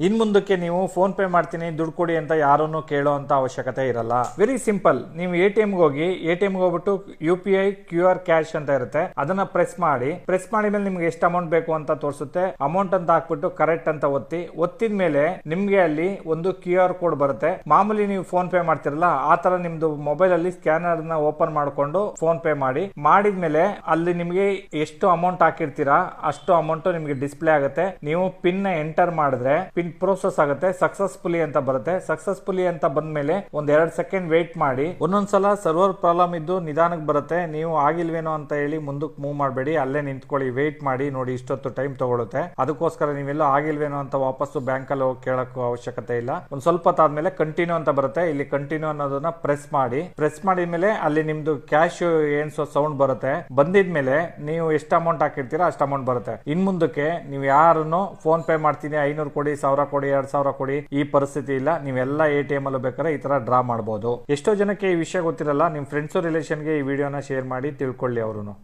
ಇನ್ ಮುಂದಕ್ಕೆ ನೀವು phone pay ಮಾಡ್ತೀನಿ ದುಡ್ಡು ಕೊಡಿ ಅಂತ ಯಾರನ್ನು ಕೇಳೋ ಅಂತ ಅವಶ್ಯಕತೆ ಇರಲ್ಲ. Very simple. ನೀವು ಎಟಿಎಂ ಹೋಗಿ ಎಟಿಎಂ ಹೋಗ್ಬಿಟ್ಟು UPI QR ಕ್ಯಾಶ್ ಅಂತ ಇರುತ್ತೆ, ಅದನ್ನ ಪ್ರೆಸ್ ಮಾಡಿದ್ಮೇಲೆ ನಿಮ್ಗೆ ಎಷ್ಟು ಅಮೌಂಟ್ ಬೇಕು ಅಂತ ತೋರಿಸುತ್ತೆ. ಅಮೌಂಟ್ ಅಂತ ಹಾಕ್ಬಿಟ್ಟು ಕರೆಕ್ಟ್ ಅಂತ ಒತ್ತಿದ ಮೇಲೆ ನಿಮ್ಗೆ ಅಲ್ಲಿ ಒಂದು QR ಕೋಡ್ ಬರುತ್ತೆ. ಮಾಮೂಲಿ ನೀವು ಫೋನ್ ಪೇ ಮಾಡ್ತಿರಲ್ಲ ಆ ತರ ನಿಮ್ದು ಮೊಬೈಲ್ ಅಲ್ಲಿ ಸ್ಕ್ಯಾನರ್ ನ ಓಪನ್ ಮಾಡ್ಕೊಂಡು ಫೋನ್ ಪೇ ಮಾಡಿದ್ಮೇಲೆ ಅಲ್ಲಿ ನಿಮ್ಗೆ ಎಷ್ಟು ಅಮೌಂಟ್ ಹಾಕಿರ್ತೀರಾ ಅಷ್ಟು ಅಮೌಂಟ್ ನಿಮ್ಗೆ ಡಿಸ್ಪ್ಲೇ ಆಗುತ್ತೆ. ನೀವು ಪಿನ್ ನ ಎಂಟರ್ ಮಾಡಿದ್ರೆ ಪಿನ್ ಪ್ರೋಸೆಸ್ ಆಗುತ್ತೆ, ಸಕ್ಸಸ್ಫುಲಿ ಅಂತ ಬರುತ್ತೆ. ಸಕ್ಸಸ್ಫುಲಿ ಅಂತ ಬಂದ್ಮೇಲೆ ಒಂದ್ 2 ಸೆಕೆಂಡ್ ವೇಟ್ ಮಾಡಿ. ಒಂದೊಂದ್ಸಲ ಸರ್ವರ್ ಪ್ರಾಬ್ಲಮ್ ಇದ್ದು ನಿಧಾನಕ್ಕೆ ಬರುತ್ತೆ. ನೀವು ಆಗಿಲ್ವೇನೋ ಅಂತ ಹೇಳಿ ಮುಂದಕ್ಕೆ ಮೂವ್ ಮಾಡಬೇಡಿ, ಅಲ್ಲೇ ನಿಂತ್ಕೊಳ್ಳಿ, ವೇಟ್ ಮಾಡಿ. ನೋಡಿ ಇಷ್ಟೊತ್ತು ಟೈಮ್ ತಗೊಳುತ್ತೆ. ಅದಕ್ಕೋಸ್ಕರ ನೀವೆಲ್ಲ ಆಗಿಲ್ವೇನೋ ಅಂತ ವಾಪಸ್ಸು ಬ್ಯಾಂಕ್ ಅಲ್ಲಿ ಹೋಗಿ ಕೇಳಕ್ಕೂ ಅವಶ್ಯಕತೆ ಇಲ್ಲ. ಒಂದ್ ಸ್ವಲ್ಪ ಆದ್ಮೇಲೆ ಕಂಟಿನ್ಯೂ ಅಂತ ಬರುತ್ತೆ. ಇಲ್ಲಿ ಕಂಟಿನ್ಯೂ ಅನ್ನೋದನ್ನ ಪ್ರೆಸ್ ಮಾಡಿದ್ಮೇಲೆ ಅಲ್ಲಿ ನಿಮ್ದು ಕ್ಯಾಶ್ ಏನ್ ಸೌಂಡ್ ಬರುತ್ತೆ. ಬಂದಿದ್ಮೇಲೆ ನೀವು ಎಷ್ಟು ಅಮೌಂಟ್ ಹಾಕಿರ್ತೀರಾ ಅಷ್ಟು ಅಮೌಂಟ್ ಬರುತ್ತೆ. ಇನ್ ಮುಂದಕ್ಕೆ ನೀವು ಯಾರನ್ನು ಫೋನ್ ಪೇ ಮಾಡ್ತೀನಿ 500 ಕೊಡಿ, 1000 ಕೊಡಿ, 2000 ಕೊಡಿ ಈ ಪರಿಸ್ಥಿತಿ ಇಲ್ಲ. ನೀವೆಲ್ಲ ATM ಅಲ್ಲೂ ಬೇಕಾದ್ರೆ ಈ ತರ ಡ್ರಾ ಮಾಡಬಹುದು. ಎಷ್ಟೋ ಜನಕ್ಕೆ ಈ ವಿಷಯ ಗೊತ್ತಿರಲ್ಲ. ನಿಮ್ ಫ್ರೆಂಡ್ಸ್ ರಿಲೇಷನ್ಗೆ ಈ ವಿಡಿಯೋನ ಶೇರ್ ಮಾಡಿ ತಿಳ್ಕೊಳ್ಳಿ ಅವರು.